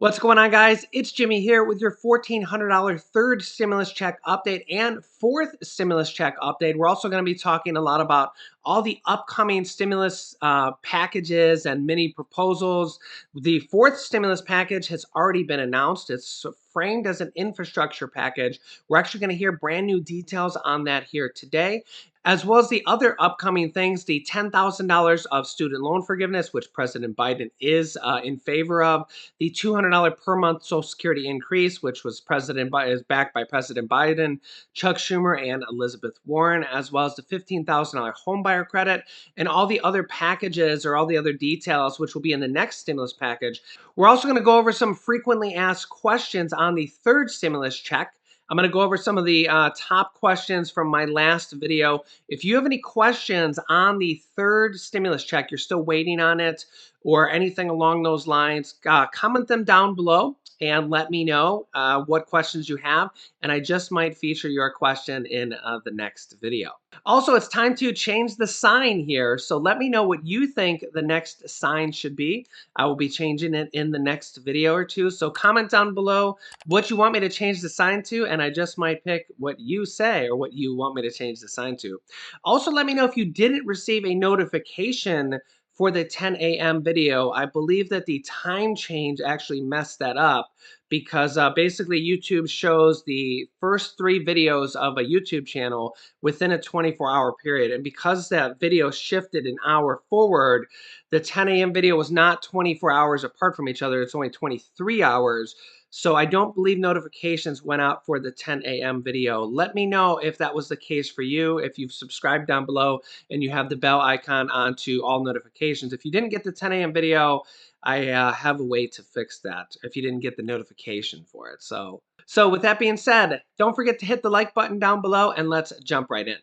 What's going on, guys? It's Jimmy here with your $1,400 third stimulus check update and fourth stimulus check update. We're also going to be talking a lot about all the upcoming stimulus packages and mini proposals. The fourth stimulus package has already been announced. It's framed as an infrastructure package. We're actually going to hear brand new details on that here today, as well as the other upcoming things, the $10,000 of student loan forgiveness, which President Biden is in favor of, the $200 per month Social Security increase, which was is backed by President Biden, Chuck Schumer, and Elizabeth Warren, as well as the $15,000 homebuyer credit, and all the other packages or all the other details, which will be in the next stimulus package. We're also going to go over some frequently asked questions on the third stimulus check. I'm going to go over some of the top questions from my last video. If you have any questions on the third stimulus check, you're still waiting on it, or anything along those lines, comment them down below and let me know what questions you have, and I just might feature your question in the next video. Also, it's time to change the sign here, so let me know what you think the next sign should be. I will be changing it in the next video or two, so comment down below what you want me to change the sign to, and I just might pick what you say or what you want me to change the sign to. Also, let me know if you didn't receive a notification for the 10 a.m. video. I believe that the time change actually messed that up because basically YouTube shows the first 3 videos of a YouTube channel within a 24-hour period. And because that video shifted an hour forward, the 10 a.m. video was not 24 hours apart from each other. It's only 23 hours. So I don't believe notifications went out for the 10 a.m. video. Let me know if that was the case for you, if you've subscribed down below and you have the bell icon on to all notifications. If you didn't get the 10 a.m. video, I have a way to fix that if you didn't get the notification for it. So with that being said, don't forget to hit the like button down below and let's jump right in.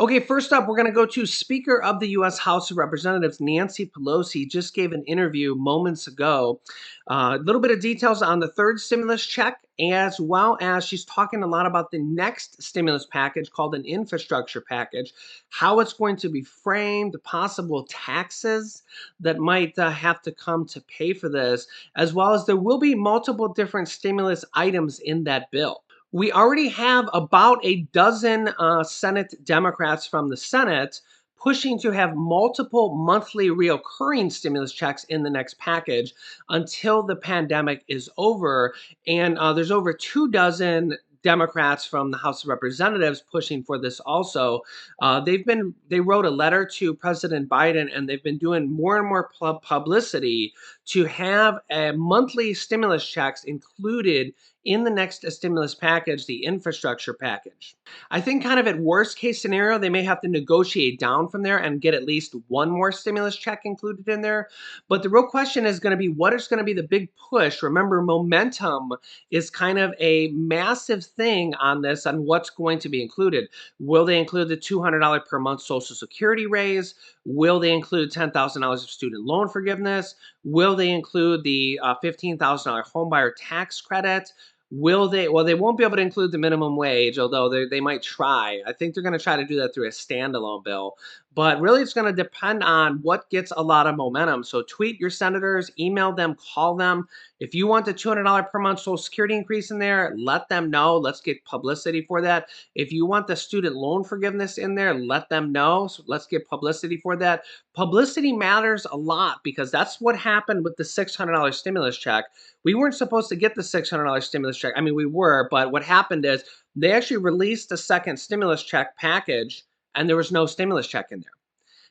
Okay, first up, we're going to go to Speaker of the U.S. House of Representatives, Nancy Pelosi, just gave an interview moments ago. A little bit of details on the third stimulus check, as well as she's talking a lot about the next stimulus package called an infrastructure package, how it's going to be framed, possible taxes that might have to come to pay for this, as well as there will be multiple different stimulus items in that bill. We already have about a dozen Senate Democrats from the Senate pushing to have multiple monthly reoccurring stimulus checks in the next package until the pandemic is over. And there's over 2 dozen Democrats from the House of Representatives pushing for this also. They wrote a letter to President Biden, and they've been doing more and more publicity to have monthly stimulus checks included in the next stimulus package, the infrastructure package. I think kind of at worst case scenario, they may have to negotiate down from there and get at least one more stimulus check included in there. But the real question is going to be, what is going to be the big push? Remember, momentum is kind of a massive thing on this, on what's going to be included. Will they include the $200 per month Social Security raise? Will they include $10,000 of student loan forgiveness? Will they include the $15,000 homebuyer tax credit? Will they? Well, they won't be able to include the minimum wage, although they might try. I think they're going to try to do that through a standalone bill. But really, it's going to depend on what gets a lot of momentum. So tweet your senators, email them, call them. If you want the $200 per month Social Security increase in there, let them know. Let's get publicity for that. If you want the student loan forgiveness in there, let them know. So let's get publicity for that. Publicity matters a lot because that's what happened with the $600 stimulus check. We weren't supposed to get the $600 stimulus check. I mean, we were, but what happened is they actually released the second stimulus check package, and there was no stimulus check in there.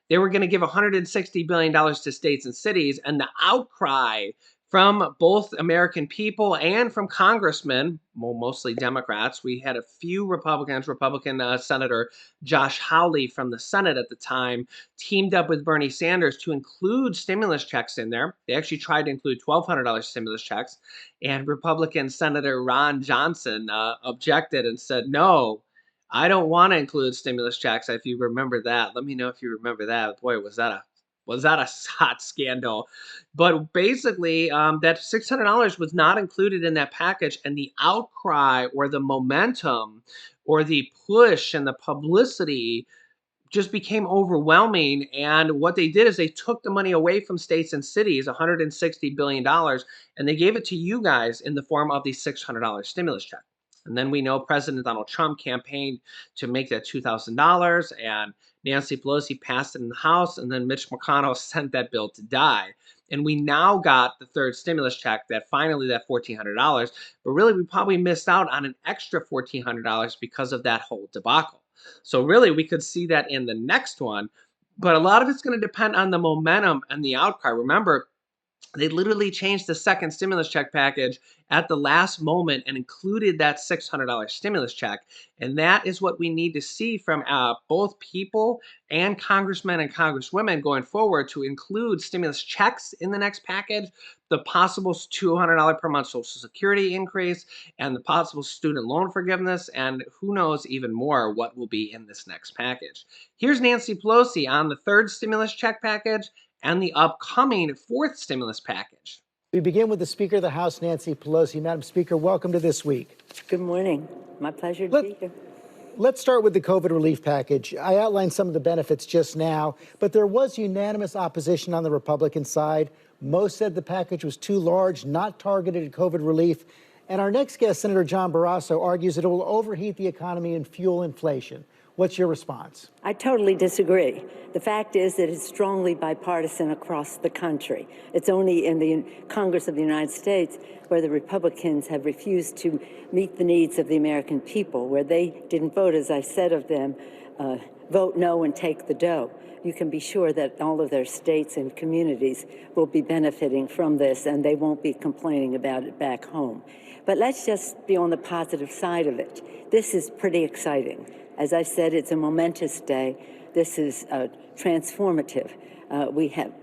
They were going to give $160 billion to states and cities, and the outcry from both American people and from congressmen, well, mostly Democrats. We had a few Republican Senator Josh Hawley from the Senate at the time teamed up with Bernie Sanders to include stimulus checks in there. They actually tried to include $1,200 stimulus checks, and Republican Senator Ron Johnson objected and said, no, I don't want to include stimulus checks. If you remember that, let me know if you remember that. Boy, was that a hot scandal. But basically, that $600 was not included in that package, and the outcry or the momentum or the push and the publicity just became overwhelming. And what they did is they took the money away from states and cities, $160 billion, and they gave it to you guys in the form of the $600 stimulus check. And then we know President Donald Trump campaigned to make that $2,000, and Nancy Pelosi passed it in the House, and then Mitch McConnell sent that bill to die. And we now got the third stimulus check, that finally that $1,400. But really, we probably missed out on an extra $1,400 because of that whole debacle. So really, we could see that in the next one. But a lot of it's going to depend on the momentum and the outcry. Remember, they literally changed the second stimulus check package at the last moment and included that $600 stimulus check. And that is what we need to see from both people and congressmen and congresswomen going forward, to include stimulus checks in the next package, the possible $200 per month Social Security increase, and the possible student loan forgiveness, and who knows even more what will be in this next package. Here's Nancy Pelosi on the third stimulus check package and the upcoming fourth stimulus package. We begin with the Speaker of the House, Nancy Pelosi. Madam Speaker, welcome to This Week. Good morning. My pleasure to be here. Let's start with the COVID relief package. I outlined some of the benefits just now, but there was unanimous opposition on the Republican side. Most said the package was too large, not targeted at COVID relief. And our next guest, Senator John Barrasso, argues that it will overheat the economy and fuel inflation. What's your response? I totally disagree. The fact is that it's strongly bipartisan across the country. It's only in the Congress of the United States where the Republicans have refused to meet the needs of the American people, where they didn't vote, as I said of them, vote no and take the dough. You can be sure that all of their states and communities will be benefiting from this, and they won't be complaining about it back home. But let's just be on the positive side of it. This is pretty exciting. As I said, it's a momentous day. This is transformative. We have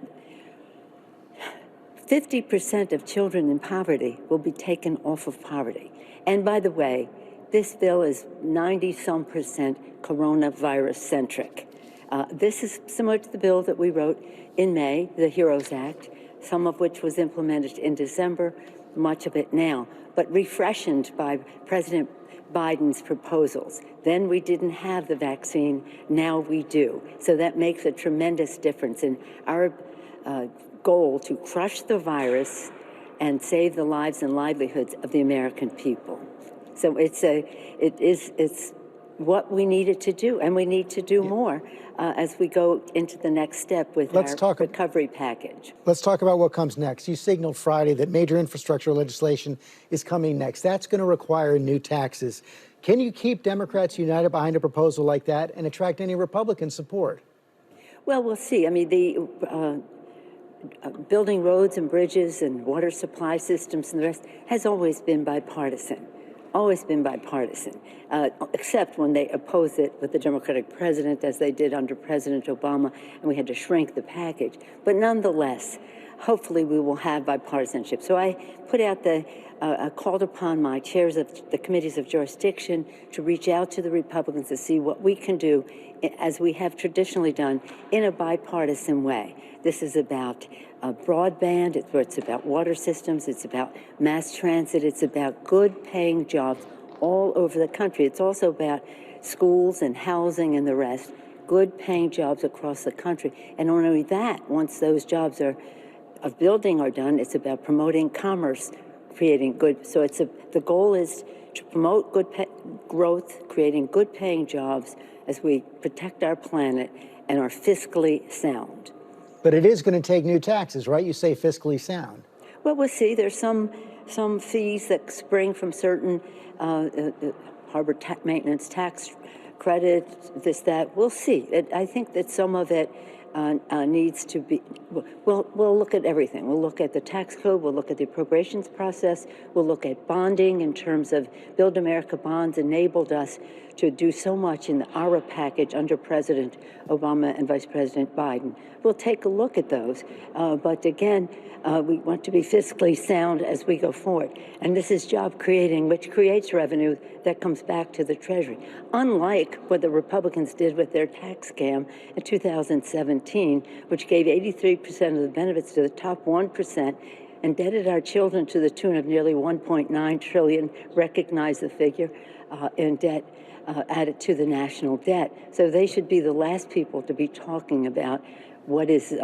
50% of children in poverty will be taken off of poverty. And by the way, this bill is 90-some% coronavirus-centric. This is similar to the bill that we wrote in May, the HEROES Act, some of which was implemented in December, much of it now, but refreshened by President Biden's proposals. Then we didn't have the vaccine, now we do. So that makes a tremendous difference in our goal to crush the virus and save the lives and livelihoods of the American people. So it's what we needed to do, and we need to do more as we go into the next step with our recovery package. Let's talk about what comes next. You signaled Friday that major infrastructure legislation is coming next. That's going to require new taxes. Can you keep Democrats united behind a proposal like that and attract any Republican support? Well, we'll see. I mean, the building roads and bridges and water supply systems and the rest has always been bipartisan. Always been bipartisan, except when they oppose it with the Democratic president, as they did under President Obama, and we had to shrink the package. But nonetheless, hopefully we will have bipartisanship. So I put out called upon my chairs of the committees of jurisdiction to reach out to the Republicans to see what we can do, as we have traditionally done, in a bipartisan way. This is about broadband, it's about water systems, it's about mass transit, it's about good paying jobs all over the country. It's also about schools and housing and the rest, good paying jobs across the country. And not only that, once those jobs of building are done, it's about promoting commerce, creating good. So the goal is to promote good growth, creating good paying jobs as we protect our planet and are fiscally sound. But it is going to take new taxes, right? You say fiscally sound. Well, we'll see. There's some fees that spring from certain harbor maintenance tax credit, this, that. We'll see. I think that some of it needs to be, we'll look at everything. We'll look at the tax code, we'll look at the appropriations process, we'll look at bonding in terms of Build America bonds enabled us to do so much in the ARA package under President Obama and Vice President Biden. We'll take a look at those, but again, we want to be fiscally sound as we go forward. And this is job creating, which creates revenue that comes back to the Treasury. Unlike what the Republicans did with their tax scam in 2017, which gave 83% of the benefits to the top 1%, indebted our children to the tune of nearly $1.9 trillion, recognize the figure, in debt. added to the national debt. So they should be the last people to be talking about what is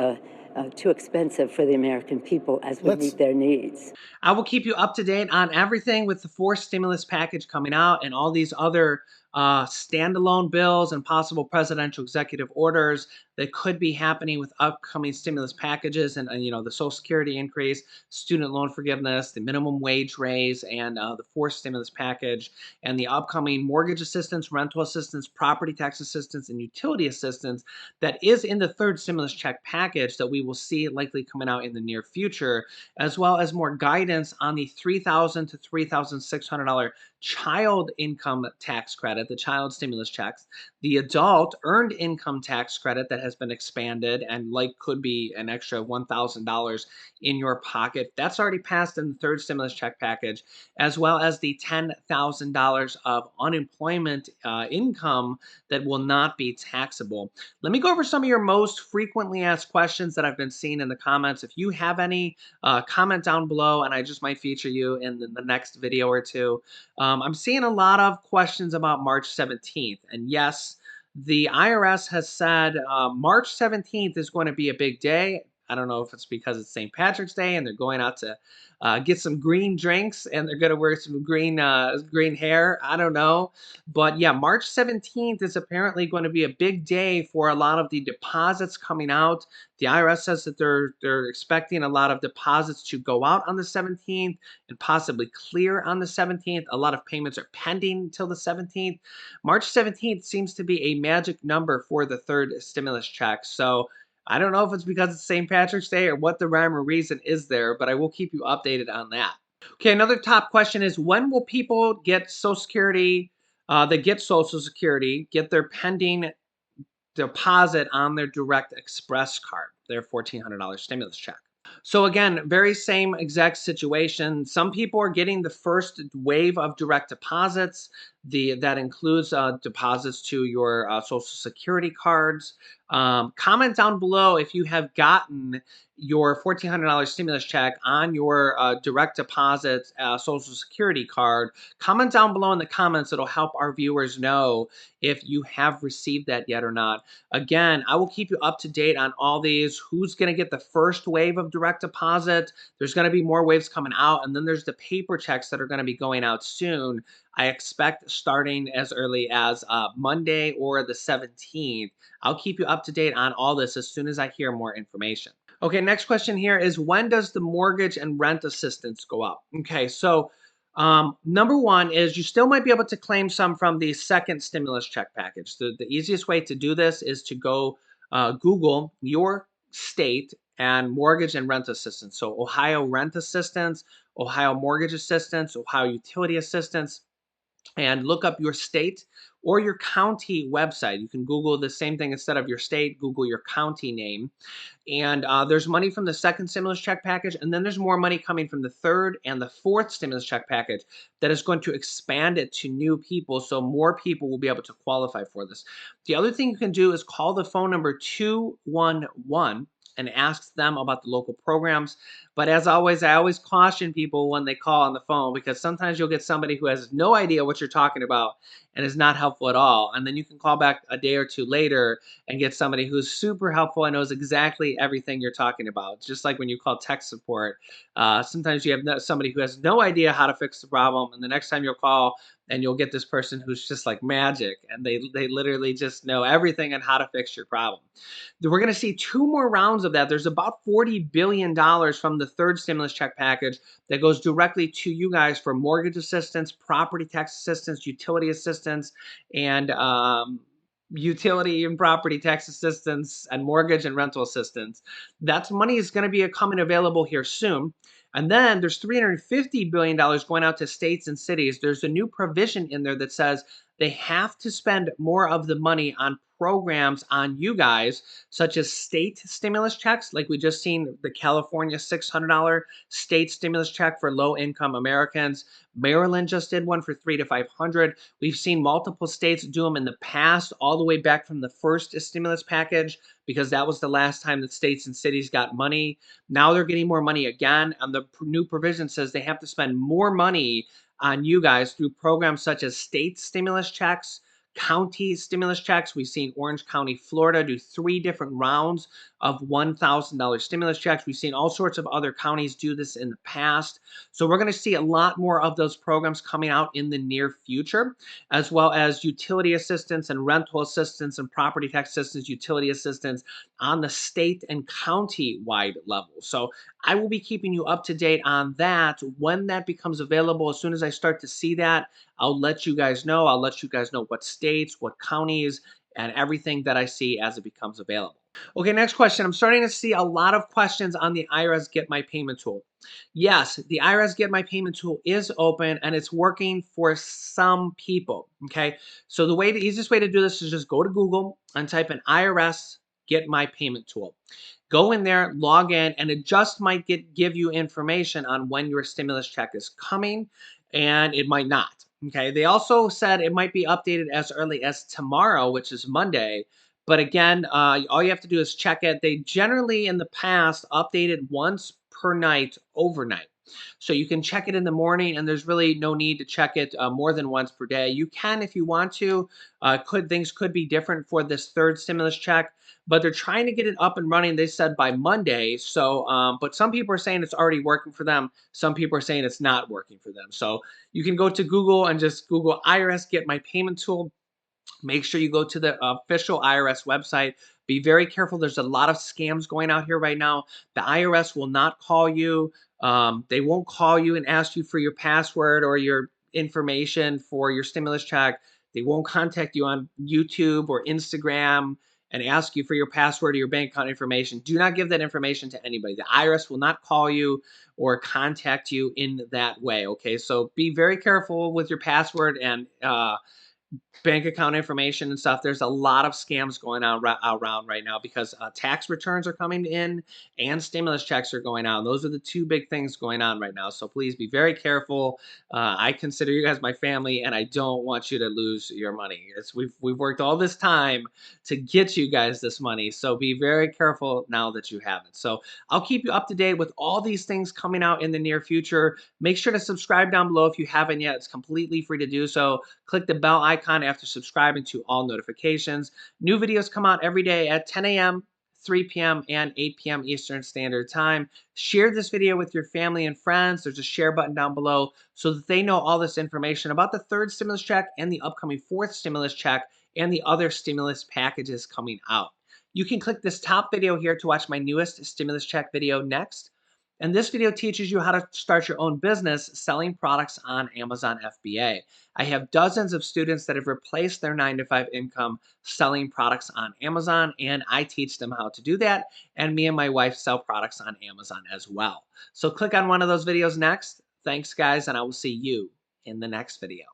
too expensive for the American people as we meet their needs. I will keep you up to date on everything with the fourth stimulus package coming out and all these other standalone bills and possible presidential executive orders that could be happening with upcoming stimulus packages and you know, the Social Security increase, student loan forgiveness, the minimum wage raise, and the fourth stimulus package, and the upcoming mortgage assistance, rental assistance, property tax assistance, and utility assistance that is in the third stimulus check package that we will see likely coming out in the near future, as well as more guidance on the $3,000 to $3,600 child income tax credit, the child stimulus checks, the adult earned income tax credit that has been expanded and like could be an extra $1,000 in your pocket. That's already passed in the third stimulus check package, as well as the $10,000 of unemployment income that will not be taxable. Let me go over some of your most frequently asked questions that I've been seeing in the comments. If you have any, comment down below and I just might feature you in the next video or two. I'm seeing a lot of questions about March 17th. And yes, the IRS has said March 17th is going to be a big day. I don't know if it's because it's St. Patrick's Day and they're going out to get some green drinks and they're going to wear some green hair. I don't know. But yeah, March 17th is apparently going to be a big day for a lot of the deposits coming out. The IRS says that they're expecting a lot of deposits to go out on the 17th and possibly clear on the 17th. A lot of payments are pending till the 17th. March 17th seems to be a magic number for the third stimulus check. So I don't know if it's because it's St. Patrick's Day or what the rhyme or reason is there, but I will keep you updated on that. Okay, another top question is when will people get Social Security, that get Social Security, get their pending deposit on their Direct Express card, their $1,400 stimulus check? So again, very same exact situation. Some people are getting the first wave of direct deposits. That includes deposits to your Social Security cards. Comment down below if you have gotten your $1,400 stimulus check on your direct deposit Social Security card. Comment down below in the comments. It'll help our viewers know if you have received that yet or not. Again, I will keep you up to date on all these. Who's going to get the first wave of direct deposit? There's going to be more waves coming out, and then there's the paper checks that are going to be going out soon. I expect starting as early as Monday or the 17th. I'll keep you up to date on all this as soon as I hear more information. Okay, next question here is when does the mortgage and rent assistance go up? Okay, so number one is you still might be able to claim some from the second stimulus check package. The easiest way to do this is to go Google your state and mortgage and rent assistance. So Ohio rent assistance, Ohio mortgage assistance, Ohio utility assistance, and look up your state or your county website. You can Google the same thing instead of your state, Google your county name. And there's money from the second stimulus check package, and then there's more money coming from the third and the fourth stimulus check package that is going to expand it to new people, so more people will be able to qualify for this. The other thing you can do is call the phone number 211 and ask them about the local programs. But as always, I always caution people when they call on the phone because sometimes you'll get somebody who has no idea what you're talking about and is not helpful at all. And then you can call back a day or two later and get somebody who's super helpful and knows exactly everything you're talking about. Just like when you call tech support, sometimes you have somebody who has no idea how to fix the problem, and the next time you'll call and you'll get this person who's just like magic, and they literally just know everything on how to fix your problem. We're going to see two more rounds of that. There's about $40 billion from the third stimulus check package that goes directly to you guys for mortgage assistance, property tax assistance, utility assistance, and utility and property tax assistance and mortgage and rental assistance. That money is going to be coming available here soon. And then there's $350 billion going out to states and cities. There's a new provision in there that says they have to spend more of the money on programs on you guys, such as state stimulus checks, like we just seen the California $600 state stimulus check for low-income Americans. Maryland just did one for $300 to $500. We've seen multiple states do them in the past, all the way back from the first stimulus package, because that was the last time that states and cities got money. Now they're getting more money again, and the new provision says they have to spend more money on you guys through programs such as state stimulus checks, county stimulus checks. We've seen Orange County, Florida do 3 different rounds of $1,000 stimulus checks. We've seen all sorts of other counties do this in the past. So we're going to see a lot more of those programs coming out in the near future, as well as utility assistance and rental assistance and property tax assistance, utility assistance on the state and county-wide level. So I will be keeping you up to date on that when that becomes available. As soon as I start to see that, I'll let you guys know. I'll let you guys know what states, what counties, and everything that I see as it becomes available. Okay, next question. I'm starting to see a lot of questions on the IRS Get My Payment tool. Yes, the IRS Get My Payment tool is open and it's working for some people. Okay, so the easiest way to do this is just go to Google and type in IRS Get My Payment tool. Go in there, log in, and it just might give you information on when your stimulus check is coming, and it might not. Okay, they also said it might be updated as early as tomorrow, which is Monday. But again, all you have to do is check it. They generally in the past updated once per night overnight. So you can check it in the morning, and there's really no need to check it more than once per day. You can if you want to. Things could be different for this third stimulus check, but they're trying to get it up and running. They said by Monday. So, but some people are saying it's already working for them. Some people are saying it's not working for them. So you can go to Google and just Google IRS Get My Payment tool. Make sure you go to the official IRS website. Be very careful. There's a lot of scams going out here right now. The IRS will not call you. They won't call you and ask you for your password or your information for your stimulus check. They won't contact you on YouTube or Instagram and ask you for your password or your bank account information. Do not give that information to anybody. The IRS will not call you or contact you in that way. Okay, so be very careful with your password and bank account information and stuff. There's a lot of scams going on around right now because tax returns are coming in and stimulus checks are going out. Those are the 2 big things going on right now. So please be very careful. I consider you guys my family, and I don't want you to lose your money. We've worked all this time to get you guys this money. So be very careful now that you have it. So I'll keep you up to date with all these things coming out in the near future. Make sure to subscribe down below if you haven't yet. It's completely free to do so. Click the bell icon after subscribing to all notifications. New videos come out every day at 10 a.m., 3 p.m., and 8 p.m. Eastern Standard Time. Share this video with your family and friends. There's a share button down below so that they know all this information about the third stimulus check and the upcoming fourth stimulus check and the other stimulus packages coming out. You can click this top video here to watch my newest stimulus check video next. And this video teaches you how to start your own business selling products on Amazon FBA. I have dozens of students that have replaced their 9-to-5 income selling products on Amazon, and I teach them how to do that. And me and my wife sell products on Amazon as well. So click on one of those videos next. Thanks, guys, and I will see you in the next video.